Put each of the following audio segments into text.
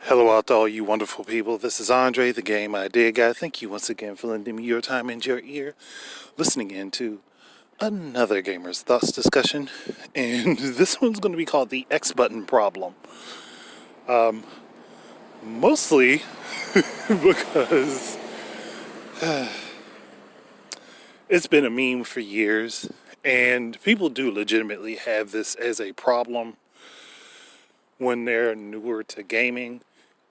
Hello out to all you wonderful people. This is Andre, the Game Idea Guy. Thank you once again for lending me your time and your ear, listening in to another Gamer's Thoughts discussion. And this one's going to be called the X button problem. Mostly because it's been a meme for years, and people do legitimately have this as a problem when they're newer to gaming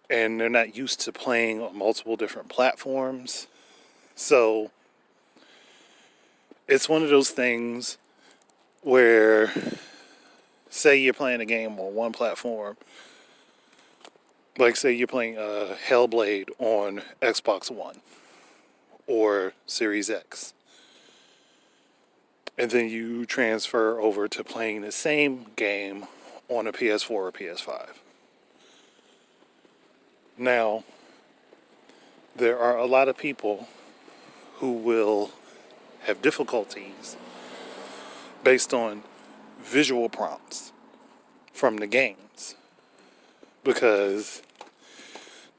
and they're not used to playing on multiple different platforms. So it's one of those things where, say you're playing a game on one platform, like say you're playing Hellblade on Xbox One or Series X, and then you transfer over to playing the same game on a PS4 or PS5. Now, there are a lot of people who will have difficulties based on visual prompts from the games, because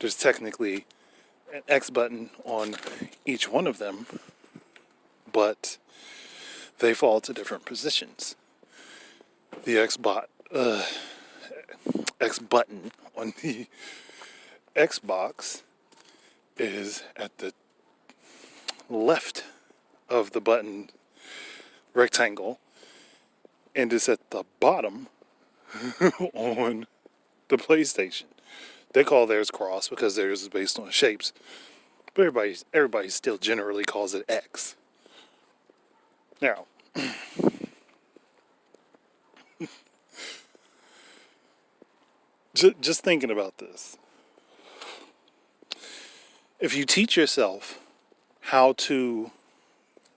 there's technically an X button on each one of them, but they fall to different positions. The X button on the Xbox is at the left of the button rectangle and is at the bottom on the PlayStation. They call theirs cross because theirs is based on shapes, but everybody still generally calls it X. Now, just thinking about this. If you teach yourself how to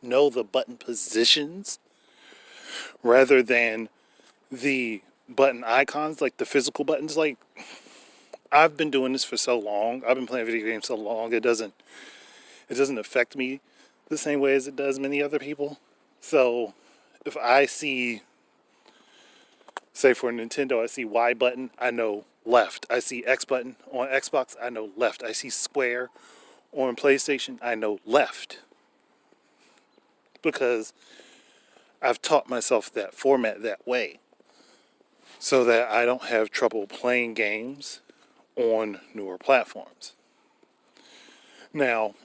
know the button positions rather than the button icons, like the physical buttons, like I've been doing this for so long, I've been playing video games so long, it doesn't affect me the same way as it does many other people. So if I see, say for Nintendo, I see Y button, I know left. I see X button on Xbox, I know left. I see square on PlayStation, I know left. Because I've taught myself that format that way, so that I don't have trouble playing games on newer platforms. Now,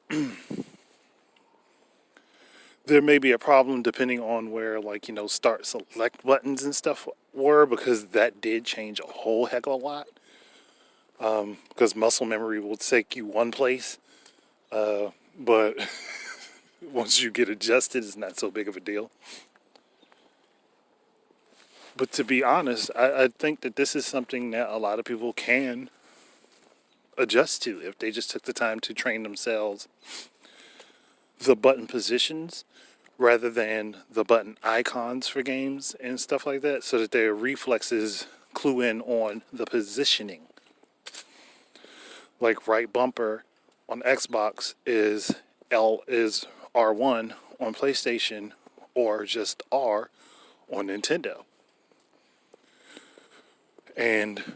there may be a problem depending on where, start select buttons and stuff were, because that did change a whole heck of a lot. Because muscle memory will take you one place, but once you get adjusted, it's not so big of a deal. But to be honest, I think that this is something that a lot of people can adjust to if they just took the time to train themselves the button positions rather than the button icons for games and stuff like that, so that their reflexes clue in on the positioning. Like right bumper on Xbox is R1 on PlayStation, or just R on Nintendo. And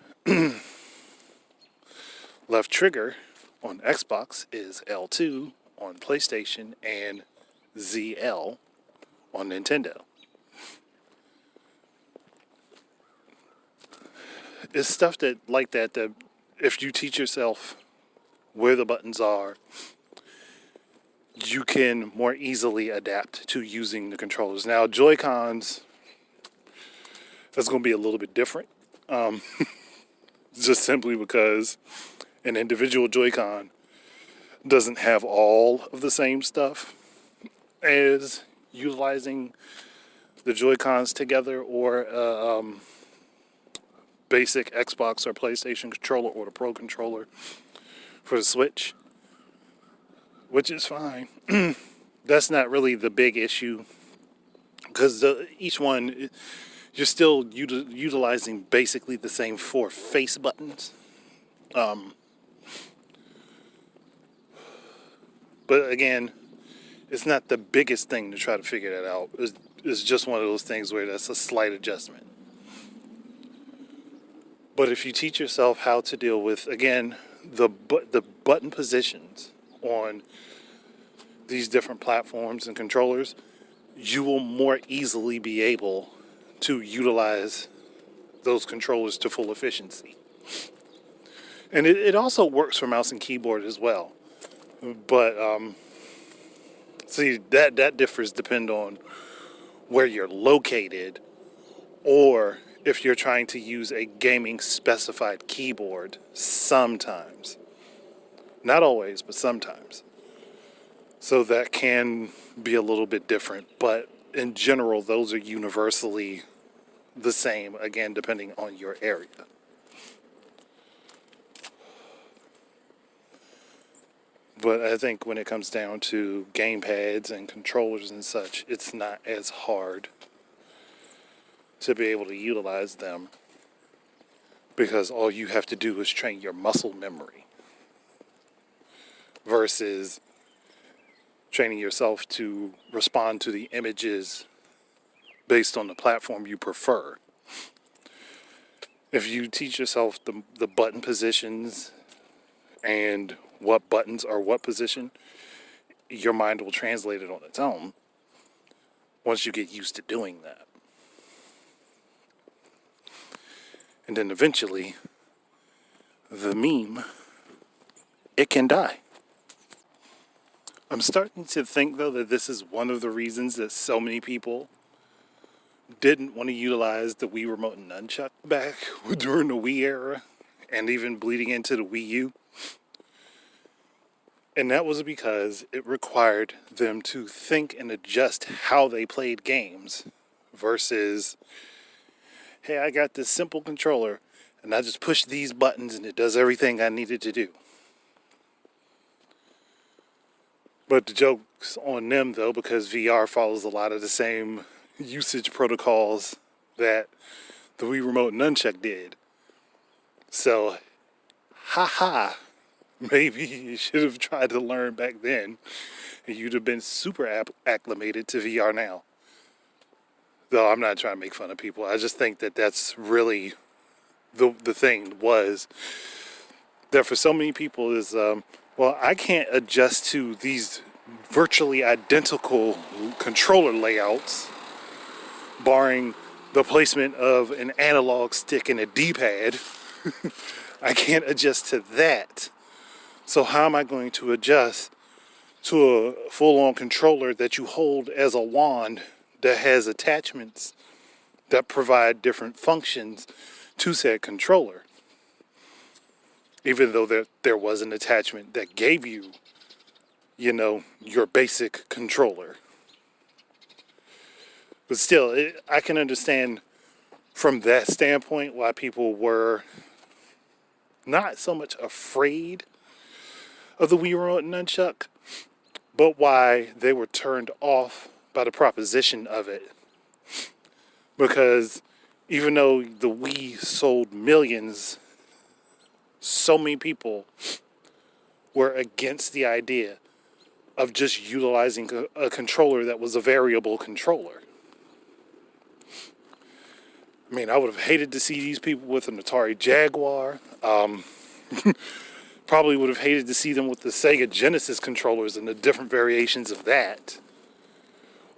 left trigger on Xbox is L2 on PlayStation and ZL on Nintendo. It's stuff that if you teach yourself where the buttons are, you can more easily adapt to using the controllers. Now, Joy-Cons, that's going to be a little bit different. Just simply because an individual Joy-Con doesn't have all of the same stuff as utilizing the Joy-Cons together, or basic Xbox or PlayStation controller, or the Pro controller for the Switch, which is fine. That's not really the big issue, because each one, you're still utilizing basically the same 4 face buttons. But again, it's not the biggest thing to try to figure that out. It's just one of those things where that's a slight adjustment. But if you teach yourself how to deal with, again, the button positions on these different platforms and controllers, you will more easily be able to utilize those controllers to full efficiency. And it also works for mouse and keyboard as well. But see, that differs depend on where you're located, or if you're trying to use a gaming specified keyboard sometimes. Not always, but sometimes. So that can be a little bit different, but in general, those are universally the same, again, depending on your area. But I think when it comes down to gamepads and controllers and such, it's not as hard to be able to utilize them, because all you have to do is train your muscle memory versus training yourself to respond to the images based on the platform you prefer. If you teach yourself the button positions and what buttons are what position, your mind will translate it on its own once you get used to doing that. And then eventually, the meme, it can die. I'm starting to think, though, that this is one of the reasons that so many people didn't want to utilize the Wii Remote and Nunchuck back during the Wii era and even bleeding into the Wii U. And that was because it required them to think and adjust how they played games versus, hey, I got this simple controller and I just push these buttons and it does everything I needed to do. But the joke's on them, though, because VR follows a lot of the same usage protocols that the Wii Remote and Nunchuck did. So, maybe you should have tried to learn back then, and you'd have been super acclimated to VR now. Though I'm not trying to make fun of people. I just think that that's really the thing was that for so many people is, well, I can't adjust to these virtually identical controller layouts, barring the placement of an analog stick and a D-pad. I can't adjust to that. So how am I going to adjust to a full-on controller that you hold as a wand that has attachments that provide different functions to said controller? Even though there was an attachment that gave you, your basic controller. But still, I can understand from that standpoint why people were not so much afraid of the Wii Remote and Nunchuck, but why they were turned off by the proposition of it. Because even though the Wii sold millions, so many people were against the idea of just utilizing a controller that was a variable controller. I mean, I would have hated to see these people with an Atari Jaguar. Probably would have hated to see them with the Sega Genesis controllers and the different variations of that.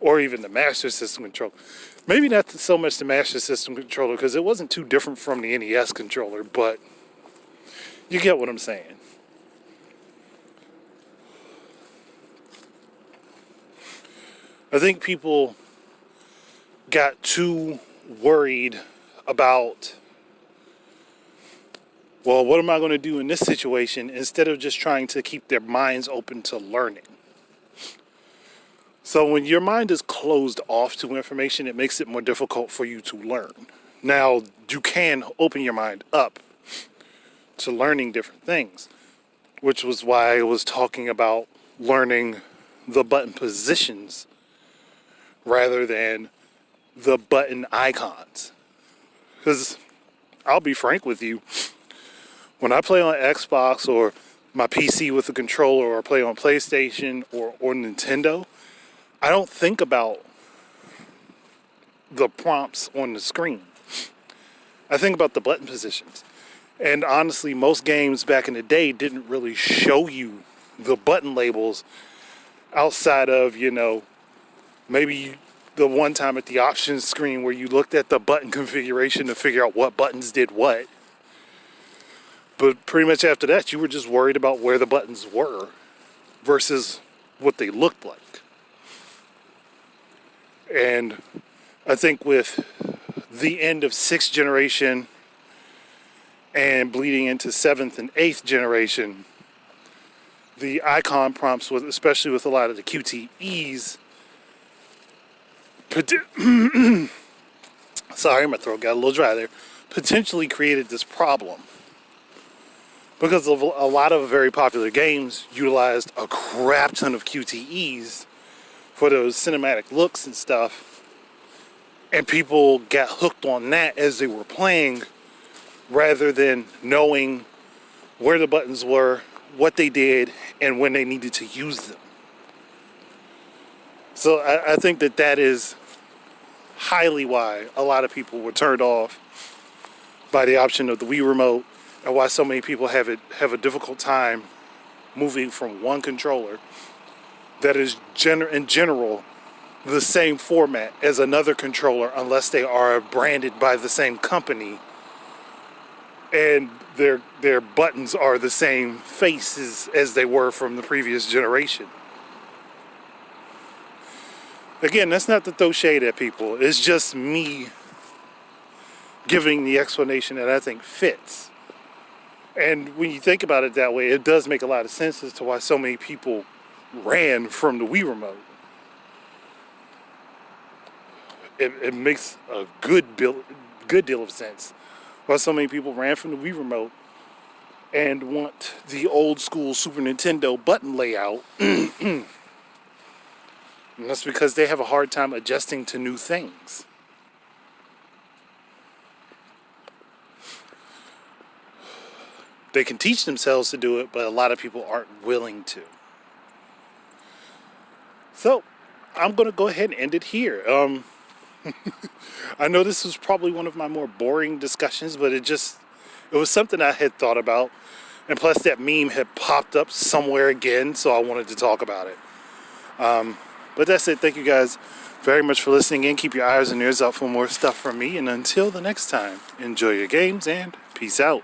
Or even the Master System controller. Maybe not so much the Master System controller, because it wasn't too different from the NES controller, but you get what I'm saying. I think people got too worried about, well, what am I going to do in this situation, instead of just trying to keep their minds open to learning. So when your mind is closed off to information, it makes it more difficult for you to learn. Now, you can open your mind up to learning different things, which was why I was talking about learning the button positions rather than the button icons. Because I'll be frank with you, when I play on Xbox or my PC with a controller, or play on PlayStation or Nintendo, I don't think about the prompts on the screen. I think about the button positions. And honestly, most games back in the day didn't really show you the button labels outside of, maybe the one time at the options screen where you looked at the button configuration to figure out what buttons did what. But pretty much after that, you were just worried about where the buttons were versus what they looked like. And I think with the end of 6th generation and bleeding into 7th and 8th generation, the icon prompts, especially with a lot of the QTEs, sorry, my throat got a little dry there, potentially created this problem. Because of a lot of very popular games utilized a crap ton of QTEs for those cinematic looks and stuff. And people got hooked on that as they were playing rather than knowing where the buttons were, what they did, and when they needed to use them. So I think that is highly why a lot of people were turned off by the option of the Wii Remote, and why so many people have a difficult time moving from one controller that is in general the same format as another controller, unless they are branded by the same company and their buttons are the same faces as they were from the previous generation. Again, that's not to throw shade at people. It's just me giving the explanation that I think fits. And when you think about it that way, it does make a lot of sense as to why so many people ran from the Wii Remote. It makes a good deal of sense why so many people ran from the Wii Remote and want the old school Super Nintendo button layout. And that's because they have a hard time adjusting to new things. They can teach themselves to do it, but a lot of people aren't willing to. So, I'm going to go ahead and end it here. I know this was probably one of my more boring discussions, but it was something I had thought about. And plus that meme had popped up somewhere again, so I wanted to talk about it. But that's it. Thank you guys very much for listening in. Keep your eyes and ears out for more stuff from me. And until the next time, enjoy your games and peace out.